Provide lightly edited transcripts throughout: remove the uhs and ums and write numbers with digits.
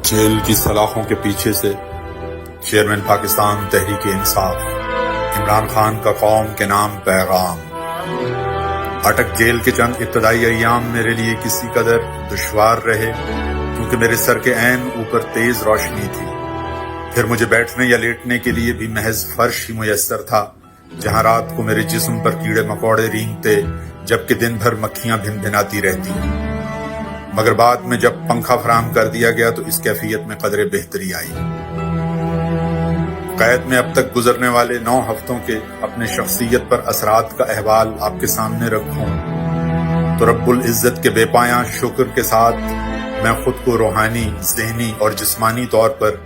Jail की सलाखों के पीछे से चेयरमैन पाकिस्तान तहरीक इंसाफ इमरान खान का कौम के नाम पैगाम। अटक जेल के चंद इब्तदाई अय्याम मेरे लिए किसी कदर दुश्वार रहे क्योंकि मेरे सर के ऐन ऊपर तेज रोशनी थी। फिर मुझे बैठने या लेटने के लिए भी महज फर्श ही मुयस्सर था, जहां रात को मेरे जिस्म पर कीड़े मकोड़े रेंगते जबकि दिन भर मक्खियां भिन भिनाती रहती। मगर बाद में जब पंखा फराहम कर दिया गया तो इस कैफियत में कदरे बेहतरी आई। कैद में अब तक गुजरने वाले 9 हफ्तों के अपने शख्सियत पर असरात का अहवाल आपके सामने रखूं तो रब्बुल इज्जत के बेपाया शुक्र के साथ मैं खुद को रूहानी, ज़हनी और जिस्मानी तौर पर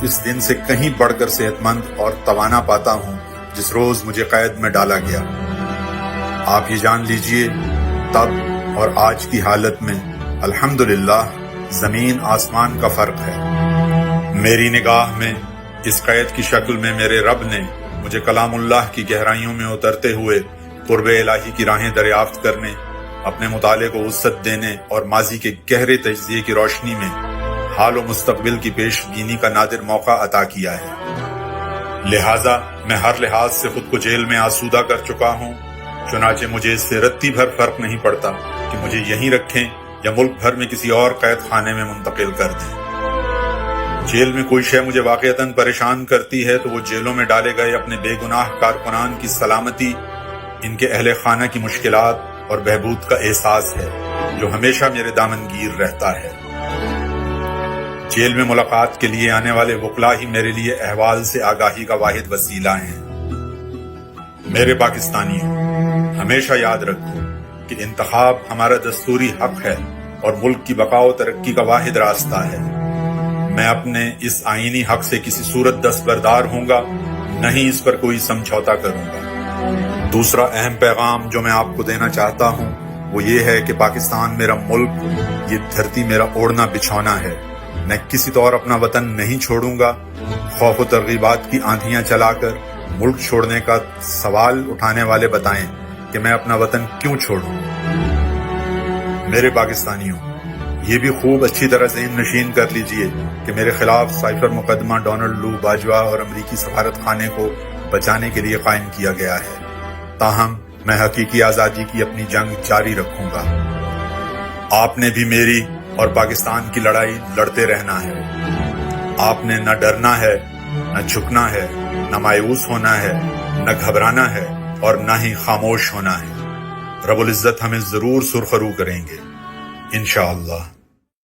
इस दिन से कहीं बढ़कर सेहतमंद और तवाना पाता हूं जिस रोज मुझे कैद में डाला गया। आप ये जान लीजिए, तब और आज की हालत में अल्हम्दुलिल्लाह जमीन आसमान का फर्क है। मेरी निगाह में इस कैद की शक्ल में मेरे रब ने मुझे कलामुल्लाह की गहराइयों में उतरते हुए कुर्बे इलाही की राहें दरियाफ्त करने, अपने मुताले को वुसअत देने और माजी के गहरे तजज़िये की रोशनी में हाल और मुस्तकबिल की पेशबीनी का नादिर मौका अता किया है। लिहाजा मैं हर लिहाज से खुद को जेल में आसूदा कर चुका हूँ। चुनाचे मुझे इससे रत्ती भर फर्क नहीं पड़ता कि मुझे यहीं रखें या मुल्क भर में किसी और कैद खाने में मुंतकिल कर दें। जेल में कोई शय मुझे वाक़ईतन परेशान करती है तो वो जेलों में डाले गए अपने बेगुनाह कारकुनान की सलामती, इनके अहले खाना की मुश्किलात और बहबूद का एहसास है जो हमेशा मेरे दामनगीर रहता है। जेल में मुलाकात के लिए आने वाले वकला ही मेरे लिए अहवाल से आगाही का वाहिद वसीला हैं। मेरे पाकिस्तानियों, हमेशा याद रखो कि इंतखाब हमारा दस्तूरी हक है और मुल्क की बका व तरक्की का वाहिद रास्ता है। मैं अपने इस आईनी हक से किसी सूरत दस्तबरदार होऊंगा, नहीं इस पर कोई समझौता करूंगा। दूसरा अहम पैगाम जो मैं आपको देना चाहता हूं वो ये है कि पाकिस्तान मेरा मुल्क, ये धरती मेरा ओढ़ना बिछौना है। मैं किसी तौर अपना वतन नहीं छोड़ूंगा। खौफ व तरगीबात की आंधियां चलाकर मुल्क छोड़ने का सवाल उठाने वाले बताएं कि मैं अपना वतन क्यों छोड़ूं। मेरे पाकिस्तानियों, ये भी खूब अच्छी तरह ज़हन नशीन कर लीजिए कि मेरे खिलाफ साइफर मुकदमा डोनाल्ड लू बाजवा और अमरीकी सफारत खाने को बचाने के लिए कायम किया गया है। ताहम मैं हकीकी आज़ादी की अपनी जंग जारी रखूंगा। आपने भी मेरी और पाकिस्तान की लड़ाई लड़ते रहना है। आपने न डरना है, न झुकना है, न मायूस होना है, न घबराना है और न ही खामोश होना है। रब्बुल इज्जत हमें जरूर सुरखरू करेंगे इंशाअल्लाह।